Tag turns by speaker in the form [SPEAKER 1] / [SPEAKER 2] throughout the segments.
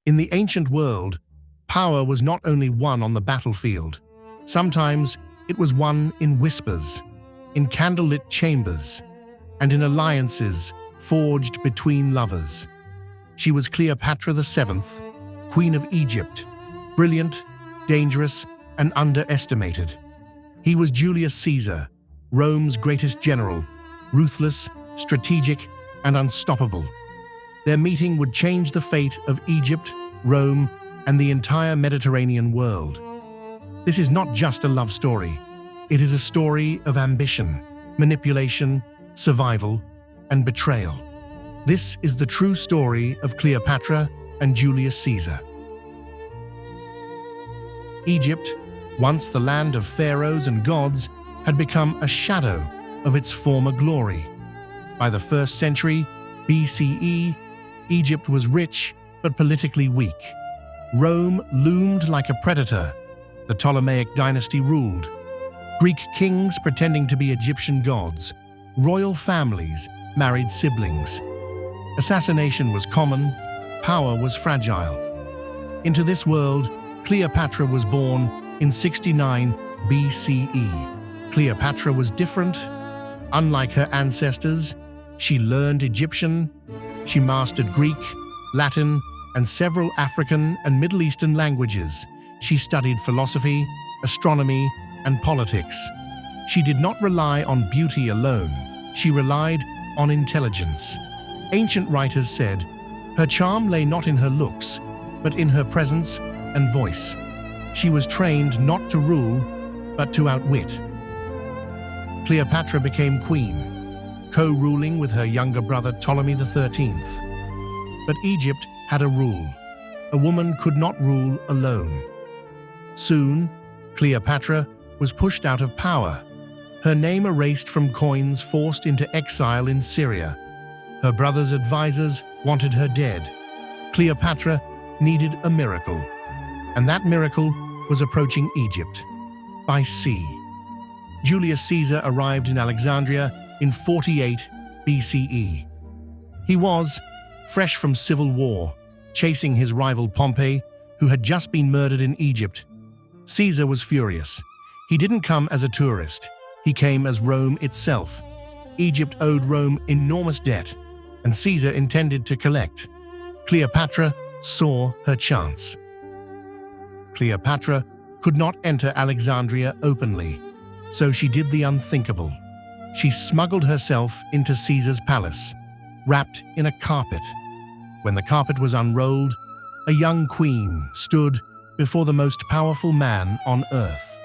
[SPEAKER 1] In the ancient world, power was not only won on the battlefield. Sometimes it was won in whispers, in candlelit chambers, and in alliances forged between lovers. She was Cleopatra VII, Queen of Egypt, brilliant, dangerous, and underestimated. He was Julius Caesar, Rome's greatest general, ruthless, strategic, and unstoppable. Their meeting would change the fate of Egypt, Rome, and the entire Mediterranean world. This is not just a love story. It is a story of ambition, manipulation, survival, and betrayal. This is the true story of Cleopatra and Julius Caesar. Egypt, once the land of pharaohs and gods, had become a shadow of its former glory. By the 1st century BCE, Egypt was rich but politically weak. Rome loomed like a predator. The Ptolemaic dynasty ruled. Greek kings pretending to be Egyptian gods. Royal families married siblings. Assassination was common. Power was fragile. Into this world, Cleopatra was born in 69 BCE. Cleopatra was different. Unlike her ancestors, she learned Egyptian. She mastered Greek, Latin, and several African and Middle Eastern languages. She studied philosophy, astronomy, and politics. She did not rely on beauty alone. She relied on intelligence. Ancient writers said, her charm lay not in her looks, but in her presence and voice. She was trained not to rule, but to outwit. Cleopatra became queen, co-ruling with her younger brother Ptolemy XIII. But Egypt had a rule. A woman could not rule alone. Soon, Cleopatra was pushed out of power. Her name erased from coins, forced into exile in Syria. Her brother's advisors wanted her dead. Cleopatra needed a miracle, and that miracle was approaching Egypt by sea. Julius Caesar arrived in Alexandria in 48 BCE. He was fresh from civil war, chasing his rival Pompey, who had just been murdered in Egypt. Caesar was furious. He didn't come as a tourist. He came as Rome itself. Egypt owed Rome enormous debt, and Caesar intended to collect. Cleopatra saw her chance. Cleopatra could not enter Alexandria openly, so she did the unthinkable. She smuggled herself into Caesar's palace, wrapped in a carpet. When the carpet was unrolled, a young queen stood before the most powerful man on earth,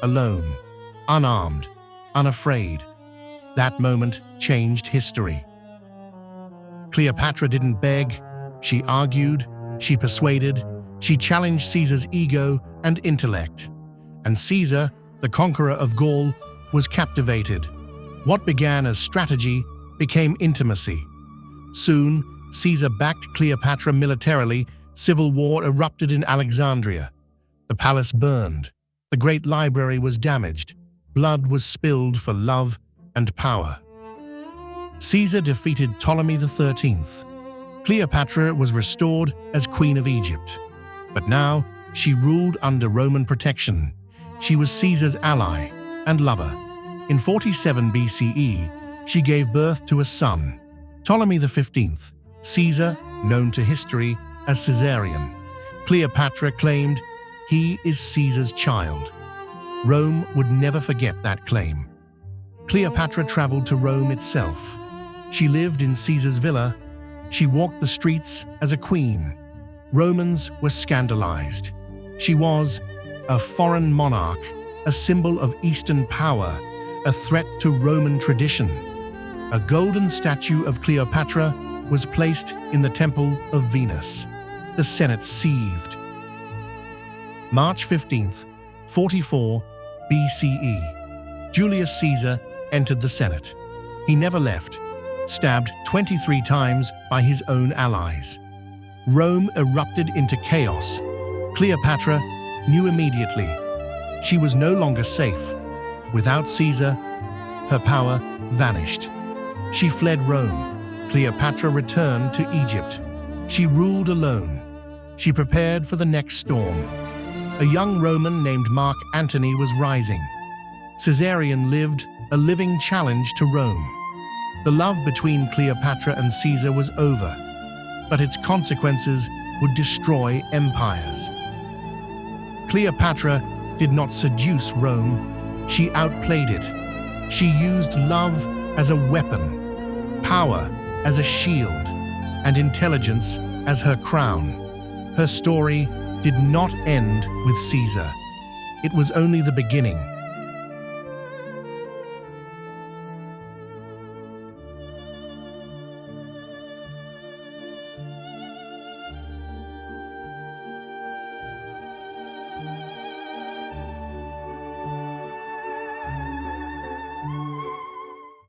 [SPEAKER 1] alone, unarmed, unafraid. That moment changed history. Cleopatra didn't beg, she argued, she persuaded, she challenged Caesar's ego and intellect. And Caesar, the conqueror of Gaul, was captivated. What began as strategy became intimacy. Soon, Caesar backed Cleopatra militarily. Civil war erupted in Alexandria. The palace burned. The great library was damaged. Blood was spilled for love and power. Caesar defeated Ptolemy XIII. Cleopatra was restored as Queen of Egypt. But now, she ruled under Roman protection. She was Caesar's ally and lover. In 47 BCE, she gave birth to a son, Ptolemy XV. Caesar, known to history as Caesarion. Cleopatra claimed he is Caesar's child. Rome would never forget that claim. Cleopatra traveled to Rome itself. She lived in Caesar's villa. She walked the streets as a queen. Romans were scandalized. She was a foreign monarch, a symbol of Eastern power, a threat to Roman tradition. A golden statue of Cleopatra was placed in the Temple of Venus. The Senate seethed. March 15th, 44 BCE. Julius Caesar entered the Senate. He never left, stabbed 23 times by his own allies. Rome erupted into chaos. Cleopatra knew immediately. She was no longer safe. Without Caesar, her power vanished. She fled Rome. Cleopatra returned to Egypt. She ruled alone. She prepared for the next storm. A young Roman named Mark Antony was rising. Caesarion lived, a living challenge to Rome. The love between Cleopatra and Caesar was over, but its consequences would destroy empires. Cleopatra did not seduce Rome, she outplayed it. She used love as a weapon, power as a shield, and intelligence as her crown. Her story did not end with Caesar. It was only the beginning.